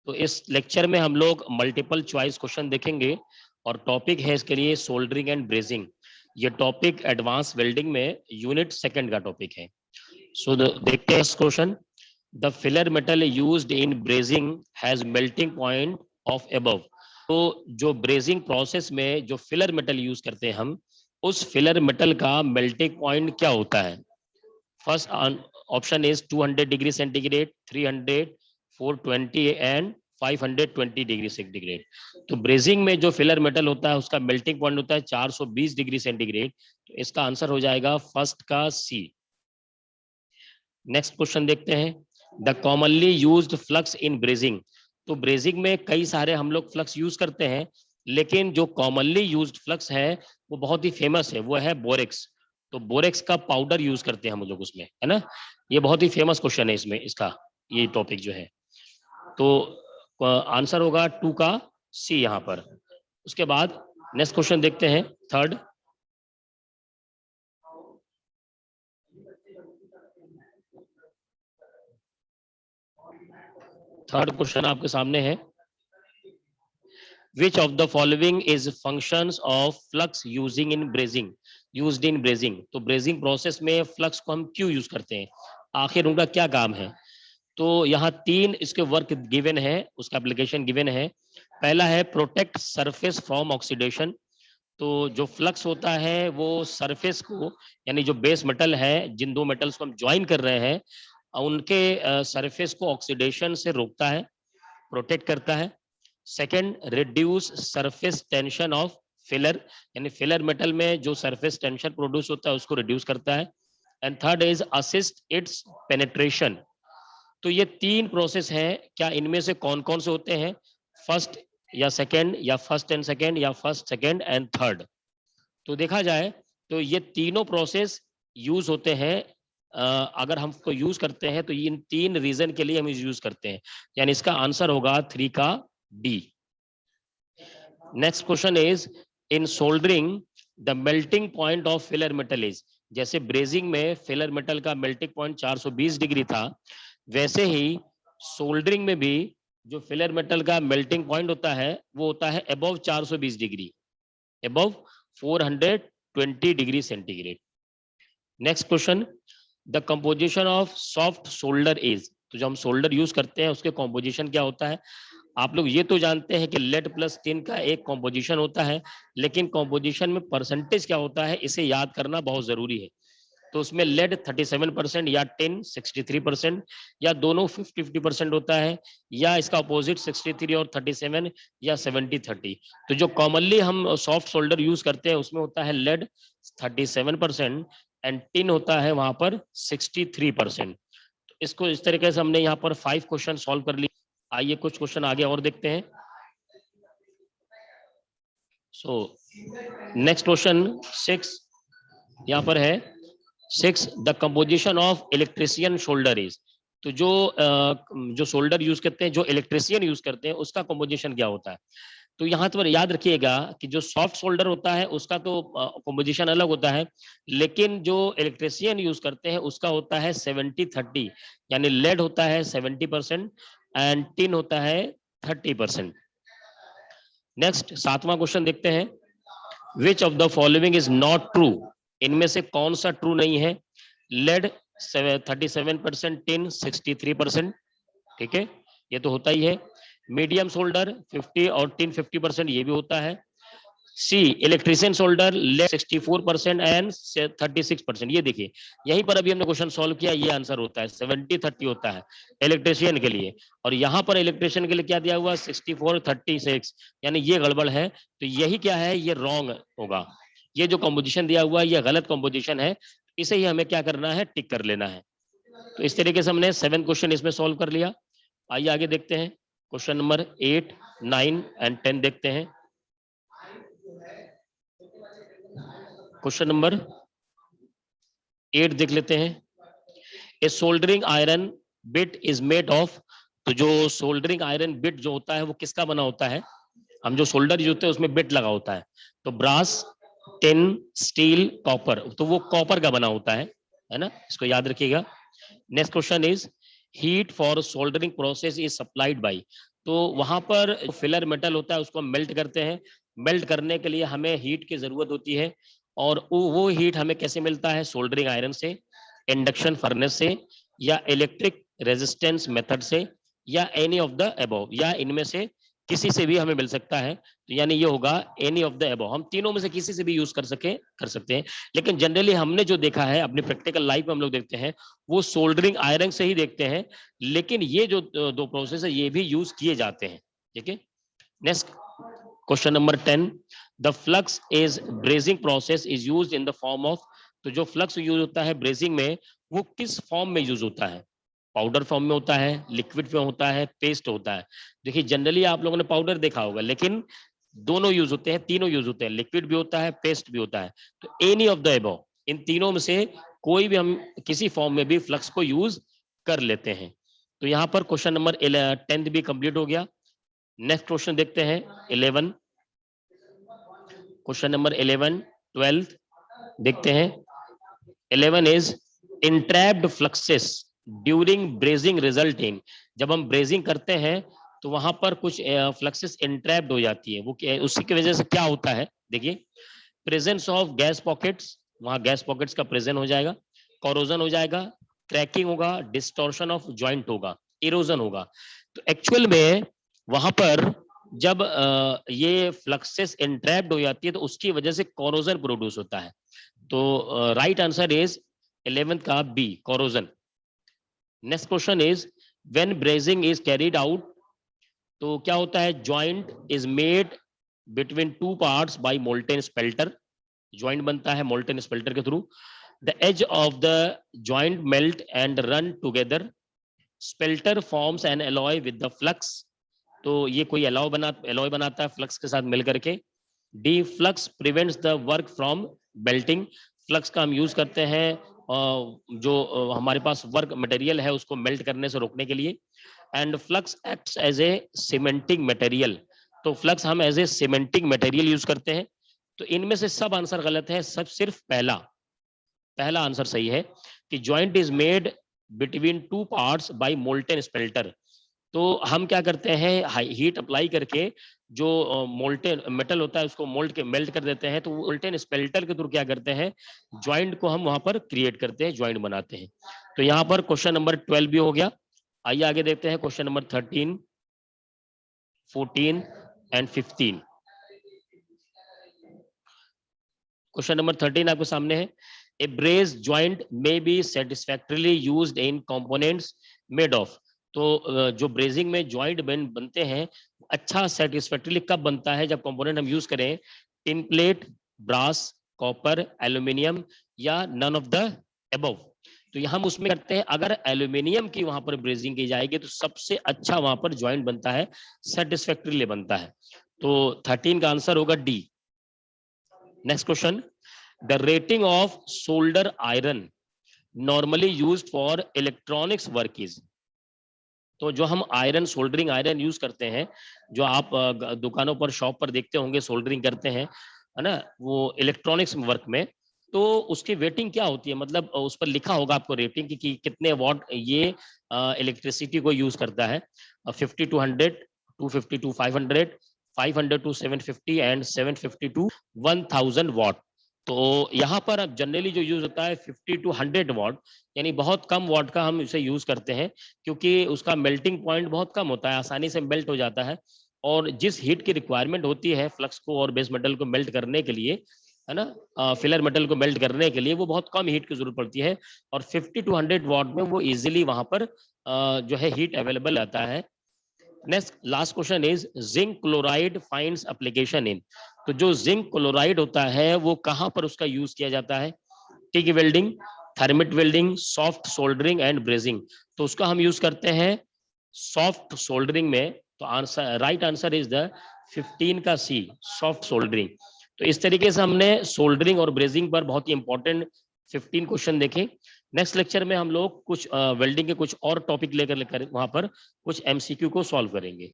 तो इस लेक्चर में हम लोग मल्टीपल चॉइस क्वेश्चन देखेंगे और टॉपिक है इसके लिए सोल्डरिंग एंड ब्रेजिंग। ये टॉपिक एडवांस वेल्डिंग में यूनिट सेकंड का टॉपिक है। सो देखते हैं इस question. The filler metal used in brazing has melting point of above. तो जो ब्रेजिंग प्रोसेस में जो फिलर मेटल यूज करते हैं हम, उस फिलर मेटल का मेल्टिंग पॉइंट क्या होता है? First option is 200 degree centigrade, 300, 420 and 520 degree centigrade. तो ब्रेजिंग में जो फिलर मेटल होता है उसका मेल्टिंग पॉइंट होता है 420 डिग्री सेंटीग्रेड। तो इसका आंसर हो जाएगा फर्स्ट का सी। नेक्स्ट क्वेश्चन देखते हैं। The commonly used flux in brazing. तो ब्रेजिंग में कई सारे हम लोग फ्लक्स यूज करते हैं, लेकिन जो कॉमनली यूज्ड फ्लक्स है वो बहुत ही फेमस है, वो है बोरेक्स। तो बोरेक्स का पाउडर यूज करते हैं हम लोग उसमें, है ना। ये बहुत ही फेमस क्वेश्चन है इसमें, इसका ये टॉपिक जो है। तो आंसर होगा 2 का सी यहाँ पर। उसके बाद नेक्स्ट क्वेश्चन देखते हैं, थर्ड। थर्ड क्वेश्चन आपके सामने है। Which of the following is functions of flux using in brazing? Used in brazing। तो ब्रेजिंग प्रोसेस में फ्लक्स को हम क्यों यूज करते हैं, आखिर उनका क्या काम है? तो यहाँ 3 इसके वर्क गिवन है, उसका एप्लीकेशन गिवन है। पहला है प्रोटेक्ट सरफेस फ्रॉम ऑक्सीडेशन। तो जो फ्लक्स होता है वो सरफेस को, यानी जो बेस मेटल है, जिन दो मेटल्स को हम ज्वाइन कर रहे हैं, उनके सरफेस को ऑक्सीडेशन से रोकता है, प्रोटेक्ट करता है। Second, reduce surface tension of filler, यानी फिलर मेटल में जो सरफेस टेंशन प्रोड्यूस होता है उसको रिड्यूस करता है। And third is assist it's penetration. तो ये 3 प्रोसेस हैं, क्या इनमें से कौन कौन से होते हैं? फर्स्ट या सेकेंड, या फर्स्ट एंड सेकेंड, या फर्स्ट सेकेंड एंड थर्ड? तो देखा जाए तो ये तीनों प्रोसेस यूज होते हैं। अगर हमको यूज करते हैं तो इन 3 रीजन के लिए हम यूज करते हैं, यानी इसका आंसर होगा 3 का D. Next question is in soldering the melting point of filler metal is. जैसे ब्रेजिंग में फिलर मेटल का मेल्टिंग पॉइंट 420 डिग्री था, वैसे ही सोल्डरिंग में भी जो फिलर मेटल का मेल्टिंग पॉइंट होता है वो होता है above 420 degree, above 420 degree centigrade. Next question, the composition of soft solder is. तो जो हम सोल्डर यूज करते हैं उसके कंपोजिशन क्या होता है? आप लोग ये तो जानते हैं कि लेड प्लस टिन का एक कंपोजिशन होता है, लेकिन कंपोजिशन में परसेंटेज क्या होता है इसे याद करना बहुत जरूरी है। तो उसमें लेड 37% या टिन 63% या दोनों 50-50% होता है, या इसका अपोजिट 63 और 37 या 70-30। तो जो कॉमनली हम सॉफ्ट सोल्डर यूज करते हैं उसमें होता है लेड 37% एंड टिन होता है वहां पर 63%। तो इसको इस तरीके से हमने यहाँ पर 5 क्वेश्चन सॉल्व कर लिए। आइए कुछ क्वेश्चन आगे और देखते हैं। सो नेक्स्ट क्वेश्चन 6 यहाँ पर है। 6, the composition of electrician shoulder is. तो जो शोल्डर यूज करते हैं, जो इलेक्ट्रिशियन यूज करते हैं, उसका कंपोजिशन क्या होता है? तो यहाँ तो याद रखिएगा कि जो सॉफ्ट शोल्डर होता है उसका तो कंपोजिशन अलग होता है, लेकिन जो इलेक्ट्रिशियन यूज करते हैं उसका होता है 70-30, यानी लेड होता है 70% एंड टिन होता है 30%। नेक्स्ट 7वां क्वेश्चन देखते हैं। Which of the following is not true. इनमें से कौन सा ट्रू नहीं है? लेड 37%, टिन 63%, ठीक है, ये तो होता ही है। मीडियम सोल्डर 50 और टिन 50%, ये भी होता है। सी, इलेक्ट्रिशियन सोल्डर लेड 64% एंड 36%। ये देखिए यहीं पर अभी हमने क्वेश्चन सॉल्व किया, ये आंसर होता है 70-30 होता है इलेक्ट्रिशियन के लिए, और यहाँ पर इलेक्ट्रिशियन के लिए क्या दिया हुआ 64-36, यानी ये गड़बड़ है। तो यही क्या है, ये रॉन्ग होगा। ये जो कंपोजिशन दिया हुआ है ये गलत कंपोजिशन है, इसे ही हमें क्या करना है, टिक कर लेना है। तो इस तरीके से हमने 7 क्वेश्चन इसमें सॉल्व कर लिया। आइए आगे देखते हैं, क्वेश्चन नंबर 8, 9 एंड 10 देखते हैं। क्वेश्चन नंबर 8 देख लेते हैं। A soldering iron bit is made of. तो जो सोल्डरिंग आयरन बिट जो होता है वो किसका बना होता है? हम जो सोल्डर यूज होते हैं उसमें बिट लगा होता है, तो ब्रास, टिन, स्टील, कॉपर, तो वो कॉपर का बना होता है ना, इसको याद रखिएगा। Next question is heat for soldering process is supplied by. तो वहां पर फिलर मेटल होता है उसको हम मेल्ट करते हैं। मेल्ट करने के लिए हमें हीट की जरूरत होती है, और वो हीट हमें कैसे मिलता है? सोल्डरिंग आयरन से, इंडक्शन फर्नेस से, या इलेक्ट्रिक रेजिस्टेंस मेथड से, या एनी ऑफ द अबव, या इनमें से किसी से भी हमें मिल सकता है। तो यानी ये होगा एनी ऑफ द अबव, हम तीनों में से किसी से भी यूज कर सकते हैं। लेकिन जनरली हमने जो देखा है अपनी प्रैक्टिकल लाइफ में हम लोग देखते हैं वो सोल्डरिंग आयरन से ही देखते हैं, लेकिन ये जो दो प्रोसेस है ये भी यूज किए जाते हैं। ठीक है, next question number 10, the flux is brazing process is used in the form of. तो जो फ्लक्स यूज होता है ब्रेजिंग में वो किस फॉर्म में यूज होता है? पाउडर फॉर्म में होता है, लिक्विड में होता है, पेस्ट होता है? देखिए जनरली आप लोगों ने पाउडर देखा होगा, लेकिन दोनों यूज होते हैं, तीनों यूज होते हैं, लिक्विड भी होता है, पेस्ट भी होता है। तो एनी ऑफ द अबव, इन तीनों में से कोई भी हम किसी फॉर्म में भी फ्लक्स को यूज कर लेते हैं। तो यहाँ पर क्वेश्चन नंबर 10 भी कंप्लीट हो गया। नेक्स्ट क्वेश्चन देखते हैं 11, क्वेश्चन नंबर 11, 12 देखते हैं। 11 is entrapped fluxes during brazing result in. जब हम ब्रेजिंग करते हैं तो वहां पर कुछ फ्लक्सेस इंट्रैप्ड हो जाती है, वो उसी की वजह से क्या होता है? देखिए, प्रेजेंस ऑफ गैस पॉकेट्स, वहां गैस पॉकेट्स का प्रेजेंट हो जाएगा, कोरोजन हो जाएगा, क्रैकिंग होगा, डिस्टॉर्शन ऑफ जॉइंट होगा, इरोजन होगा। तो एक्चुअल में वहां पर जब ये फ्लक्सेस इंट्रैप्ड हो जाती है तो उसकी वजह से कोरोजन प्रोड्यूस होता है। तो राइट आंसर इज 11th का B, corrosion. Next question is when brazing is carried out, तो क्या होता है? Joint is made between two parts by molten spelter. Joint बनता है मोल्टेन स्पेल्टर के through. The edge of the joint melt and run together, spelter forms an alloy with the flux. तो ये कोई एलॉय बनाता है फ्लक्स के साथ मिल करके। D, flux prevents the work from Belting. Flux का हम यूज करते हैं जो हमारे पास वर्क मटेरियल है उसको मेल्ट करने से रोकने के लिए। And flux acts as a cementing material. तो फ्लक्स हम as a cementing material use करते हैं। तो इनमें से सब आंसर गलत है, सब सिर्फ पहला आंसर सही है कि joint is made between two parts by molten spelter. तो हम क्या करते हैं, हीट अप्लाई करके जो मोल्टेन मेटल होता है उसको मेल्ट कर देते हैं। तो मोल्टेन स्पेल्टर के थ्रू क्या करते हैं, जॉइंट को हम वहां पर क्रिएट करते हैं, जॉइंट बनाते हैं। तो यहाँ पर क्वेश्चन नंबर 12 भी हो गया। आइए आगे देखते हैं question number 13, 14 and 15। Question number 13 आपके सामने है। A braze joint may be satisfactorily used in components made of. तो जो ब्रेजिंग में जॉइंट बनते हैं अच्छा सेटिस्फैक्टरीली कब बनता है? जब कंपोनेंट हम यूज करें tin plate, brass, copper, aluminium, या नन ऑफ द अबव। तो हम उसमें करते हैं अगर एल्यूमिनियम की वहां पर ब्रेजिंग की जाएगी तो सबसे अच्छा वहां पर जॉइंट बनता है, सेटिस्फैक्टरीली बनता है। तो 13 का आंसर होगा D. Next question, the rating of solder iron normally used for electronics work is. तो जो हम आयरन, सोल्डरिंग आयरन यूज करते हैं, जो आप दुकानों पर, शॉप पर देखते होंगे सोल्डरिंग करते हैं, है ना, वो इलेक्ट्रॉनिक्स वर्क में, तो उसकी रेटिंग क्या होती है? मतलब उस पर लिखा होगा आपको रेटिंग की कितने वॉट ये इलेक्ट्रिसिटी को यूज करता है। 50 to 100, 250 to 500, 500 to 750 and 750 to 1000 what. तो यहाँ पर अब जनरली जो यूज होता है 50 to 100 वॉट, यानी बहुत कम वॉट का हम इसे यूज करते हैं, क्योंकि उसका मेल्टिंग पॉइंट बहुत कम होता है, आसानी से मेल्ट हो जाता है। और जिस हीट की रिक्वायरमेंट होती है फ्लक्स को और बेस मेटल को मेल्ट करने के लिए, है ना, फिलर मेटल को मेल्ट करने के लिए, वो बहुत कम हीट की जरूरत पड़ती है। और 50 to 100 वॉट में वो इजिली वहां पर जो है हीट अवेलेबल आता है। Next last question is zinc chloride finds application in. तो जो जिंक क्लोराइड होता है वो कहां पर उसका यूज किया जाता है? TIG welding, thermit welding, soft soldering and brazing. तो उसका हम यूज करते हैं सॉफ्ट सोल्डरिंग में। तो answer, right answer is the 15 का सी, सॉफ्ट सोल्डरिंग। तो इस तरीके से हमने सोल्डरिंग और ब्रेजिंग पर बहुत ही इंपॉर्टेंट 15 क्वेश्चन देखे। नेक्स्ट लेक्चर में हम लोग कुछ वेल्डिंग के कुछ और टॉपिक लेकर वहां पर कुछ एमसीक्यू को सॉल्व करेंगे।